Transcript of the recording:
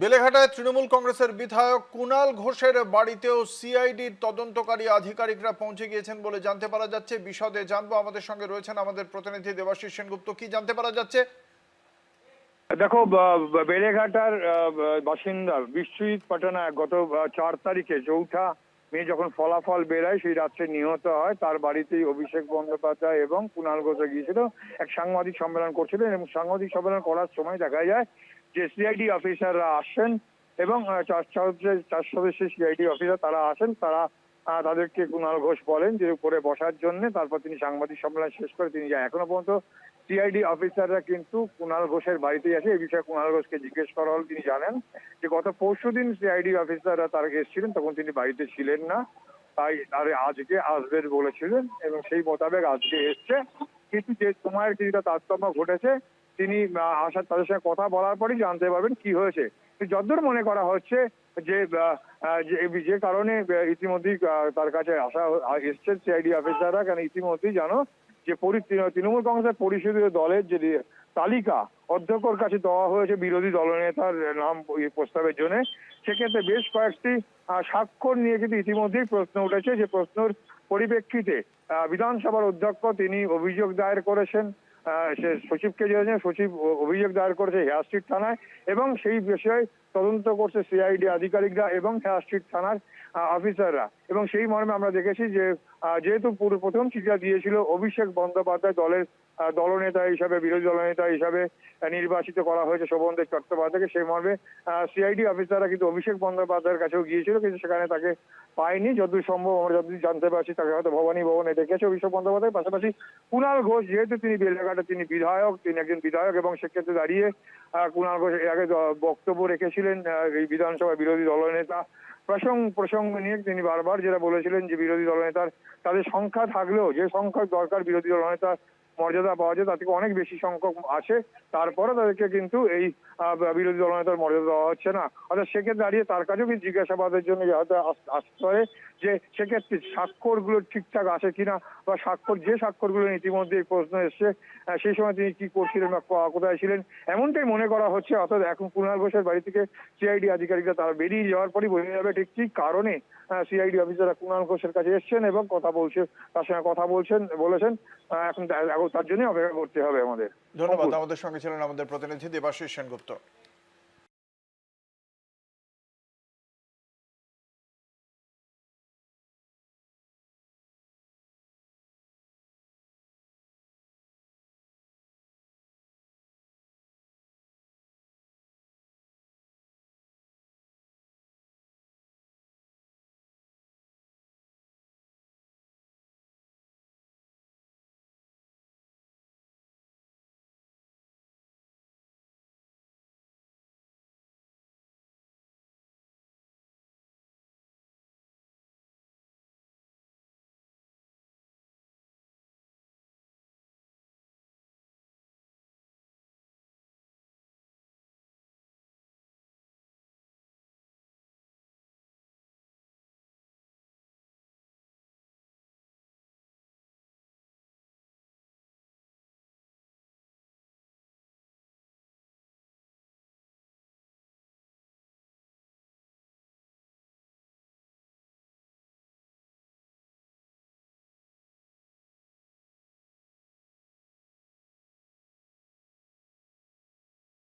বেলেঘাটায় তৃণমূল কংগ্রেসের বিধায়ক কুণাল ঘোষের বাড়িতেও সিআইডির তদন্তকারী আধিকারিকরা পৌঁছে গিয়েছেন বলে জানতে পারা যাচ্ছে। বিশদে জানবো, আমাদের সঙ্গে রয়েছেন আমাদের প্রতিনিধি দেবাশিস সেনগুপ্ত। কি জানতে পারা যাচ্ছে? দেখো, বেড়েঘাটার বাসিন্দা বিশ্বজিৎ পটনায়ক গত 4 তারিখে 4 মে যখন ফলাফল বেরায় সেই রাত্রে নিহত হয়। তার বাড়িতেই অভিষেক বন্দ্যোপাধ্যায় এবং কুণাল ঘোষ গিয়েছিল, এক সাংবাদিক সম্মেলন করছিলেন এবং সাংবাদিক সম্মেলন করার সময় দেখা যায় যে সিআইডি অফিসাররা আসেন এবং 4 সদস্যের সিআইডি অফিসার তারা আসেন। তাদেরকে কুণাল ঘোষ বলেন যে উপরে বসার জন্য। তারপর তিনি সাংবাদিক সম্মেলন শেষ করে তিনি যায়। এখনো পর্যন্ত সিআইডি অফিসাররা কিন্তু কুণাল ঘোষের বাড়িতেই আছে। এই বিষয়ে কুণাল ঘোষকে জিজ্ঞেস করা হলে তিনি জানেন যে গত পরশুদিন সিআইডি অফিসাররা তার এসেছিলেন, তখন তিনি বাড়িতে ছিলেন না, তাই তার আজকে আসবেন বলেছিলেন এবং সেই মোতাবেক আজকে এসছে। কিন্তু যে সময়ের কিছুটা তারতম্য ঘটেছে, তিনি আসার তাদের সঙ্গে কথা বলার পরই জানতে পারবেন কি হয়েছে। যতদূর মনে করা হচ্ছে যে যে কারণে ইতিমধ্যেই তার কাছে এসছেন সিআইডি অফিসাররা, কারণ ইতিমধ্যেই জানো যে তৃণমূল কংগ্রেসের পরিষদীয় দলের যে তালিকা অধ্যক্ষর কাছে দেওয়া হয়েছে বিরোধী দলনেতার নাম প্রস্তাবের জন্য। সেক্ষেত্রে বেশ কয়েকটি স্বাক্ষর নিয়ে কিন্তু ইতিমধ্যেই প্রশ্ন উঠেছে। যে প্রশ্নের পরিপ্রেক্ষিতে বিধানসভার অধ্যক্ষ তিনি অভিযোগ দায়ের করেছেন, সে সচিবকে জানিয়ে সচিব অভিযোগ দায়ের করেছে হেয়ার স্ট্রিট থানায় এবং সেই বিষয়ে তদন্ত করছে সিআইডি আধিকারিকরা এবং হেয়ার স্ট্রিট থানার অফিসাররা। এবং সেই মর্মে আমরা দেখেছি যে যেহেতু প্রথম চিঠিটা দিয়েছিল অভিষেক বন্দ্যোপাধ্যায় দলনেতা হিসাবে, বিরোধী দলনেতা হিসাবে নির্বাচিত করা হয়েছে শোভনদেব চট্টোপাধ্যায়কে, সেই মর্মে সিআইডি অফিসাররা কিন্তু অভিষেক বন্দ্যোপাধ্যায়ের কাছেও গিয়েছিল, কিন্তু সেখানে তাকে পায়নি। যতদূর সম্ভব আমরা যতদূর জানতে পারছি তাকে হয়তো ভবানী ভবনে ডেকেছে অভিষেক বন্দ্যোপাধ্যায়। পাশাপাশি কুণাল ঘোষ যেহেতু তিনি বেলেঘাটে তিনি একজন বিধায়ক এবং সেক্ষেত্রে দাঁড়িয়ে কুণাল ঘোষ এর আগে বক্তব্য রেখেছিলেন এই বিধানসভায় বিরোধী দলনেতা প্রসঙ্গ নিয়ে। তিনি বারবার যেটা বলেছিলেন যে বিরোধী দলনেতার তাদের সংখ্যা থাকলেও যে সংখ্যক দরকার বিরোধী দলনেতার মর্যাদা পাওয়া যায় তার থেকে অনেক বেশি সংখ্যক আছে, তারপরে তাদেরকে কিন্তু এই বিরোধী দলনেতার মর্যাদা দেওয়া হচ্ছে না। অর্থাৎ সেক্ষেত্রে দাঁড়িয়ে তার কাছেও কিন্তু জিজ্ঞাসাবাদের জন্য হয়তো আসতে পারে যে সেক্ষেত্রে স্বাক্ষরগুলো ঠিকঠাক আছে কিনা, বা যে স্বাক্ষরগুলো ইতিমধ্যে এই প্রশ্ন এসছে সেই সময় তিনি কি করছিলেন বা কোথায় ছিলেন, এমনটাই মনে করা হচ্ছে। অর্থাৎ এখন কুণাল ঘোষের বাড়ি থেকে সিআইডি আধিকারিকরা তারা বেরিয়ে যাওয়ার পরই বোঝা যাবে ঠিক কি কারণে সিআইডি অফিসাররা কুণাল ঘোষের কাছে এসছেন এবং তার সঙ্গে কথা বলেছেন। এখন তার জন্য অপেক্ষা করতে হবে আমাদের। ধন্যবাদ। আমাদের সঙ্গে ছিলেন আমাদের প্রতিনিধি দেবাশিস সেনগুপ্ত।